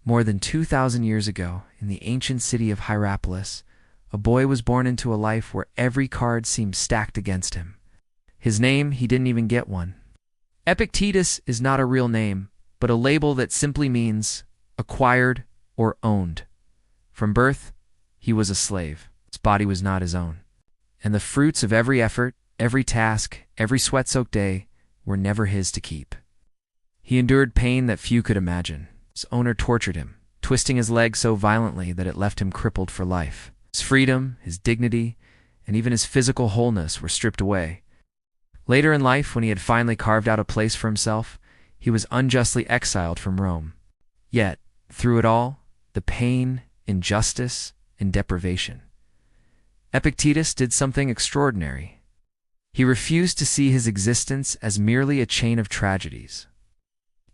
More than 2,000 years ago, in the ancient city of Hierapolis, a boy was born into a life where every card seemed stacked against him. His name, he didn't even get one. Epictetus is not a real name, but a label that simply means acquired or owned. From birth, he was a slave. His body was not his own. And the fruits of every effort, every task, every sweat-soaked day were never his to keep. He endured pain that few could imagine. His owner tortured him, twisting his leg so violently that it left him crippled for life. His freedom, his dignity, and even his physical wholeness were stripped away. Later in life, when he had finally carved out a place for himself, he was unjustly exiled from Rome. Yet, through it all, the pain, injustice, and deprivation, Epictetus did something extraordinary. He refused to see his existence as merely a chain of tragedies.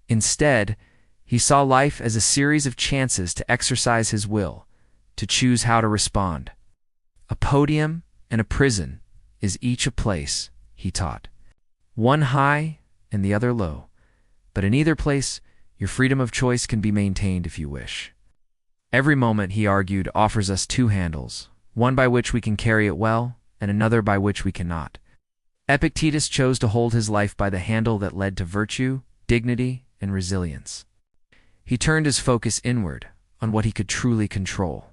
Instead, he saw life as a series of chances to exercise his will, to choose how to respond. A podium and a prison is each a place, he taught. One high and the other low, but in either place, your freedom of choice can be maintained if you wish. Every moment, he argued, offers us two handles, one by which we can carry it well, and another by which we cannot. Epictetus chose to hold his life by the handle that led to virtue, dignity, and resilience. He turned his focus inward, on what he could truly control.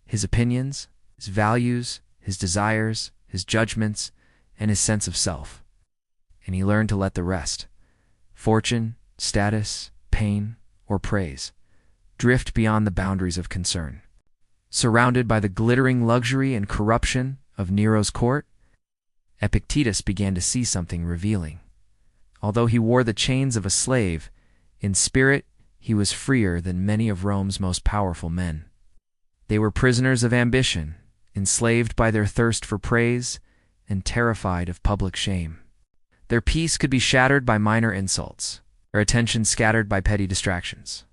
His opinions, his values, his desires, his judgments, and his sense of self. And he learned to let the rest, fortune, status, pain, or praise, drift beyond the boundaries of concern. Surrounded by the glittering luxury and corruption of Nero's court, Epictetus began to see something revealing. Although he wore the chains of a slave, in spirit he was freer than many of Rome's most powerful men. They were prisoners of ambition, enslaved by their thirst for praise, and terrified of public shame. Their peace could be shattered by minor insults, their attention scattered by petty distractions.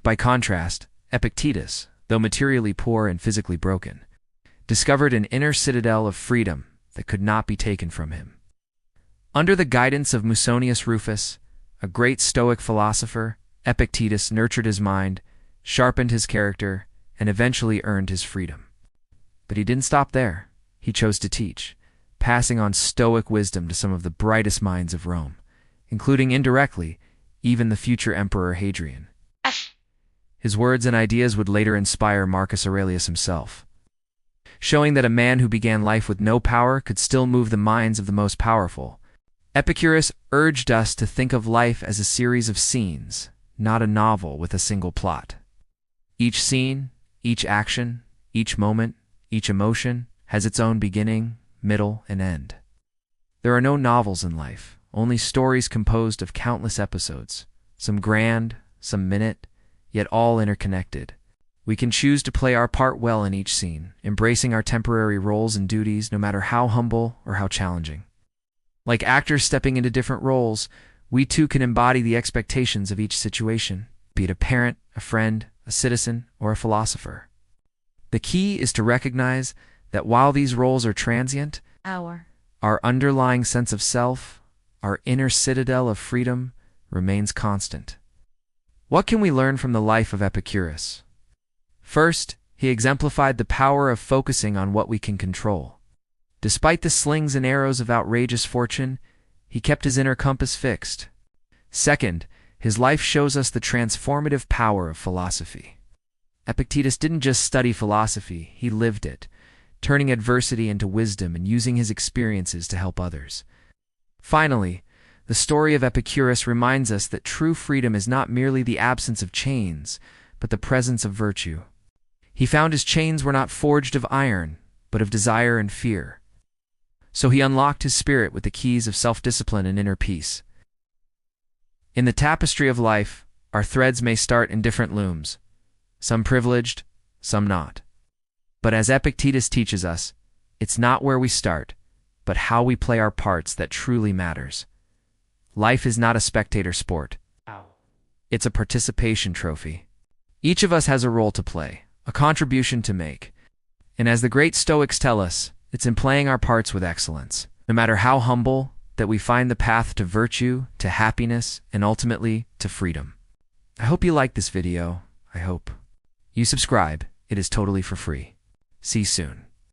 By contrast, Epictetus, though materially poor and physically broken, discovered an inner citadel of freedom that could not be taken from him. Under the guidance of Musonius Rufus, a great Stoic philosopher, Epictetus nurtured his mind, sharpened his character, and eventually earned his freedom. But he didn't stop there. He chose to teach, passing on Stoic wisdom to some of the brightest minds of Rome, including indirectly even the future Emperor Hadrian. His words and ideas would later inspire Marcus Aurelius himself, showing that a man who began life with no power could still move the minds of the most powerful. Epicurus urged us to think of life as a series of scenes, not a novel with a single plot. Each scene, each action, each moment, each emotion has its own beginning, middle, and end. There are no novels in life, only stories composed of countless episodes, some grand, some minute, yet all interconnected. We can choose to play our part well in each scene, embracing our temporary roles and duties no matter how humble or how challenging. Like actors stepping into different roles, we too can embody the expectations of each situation, be it a parent, a friend, a citizen, or a philosopher. The key is to recognize that while these roles are transient, our underlying sense of self, our inner citadel of freedom, remains constant. What can we learn from the life of Epicurus? First, he exemplified the power of focusing on what we can control. Despite the slings and arrows of outrageous fortune, he kept his inner compass fixed. Second, his life shows us the transformative power of philosophy. Epictetus didn't just study philosophy, he lived it, turning adversity into wisdom and using his experiences to help others. Finally, the story of Epicurus reminds us that true freedom is not merely the absence of chains, but the presence of virtue. He found his chains were not forged of iron, but of desire and fear. So he unlocked his spirit with the keys of self-discipline and inner peace. In the tapestry of life, our threads may start in different looms, some privileged, some not. But as Epictetus teaches us, it's not where we start, but how we play our parts that truly matters. Life is not a spectator sport. It's a participation trophy. Each of us has a role to play, a contribution to make. And as the great Stoics tell us, it's in playing our parts with excellence, no matter how humble, that we find the path to virtue, to happiness, and ultimately to freedom. I hope you liked this video. I hope. You subscribe. It is totally for free. See you soon.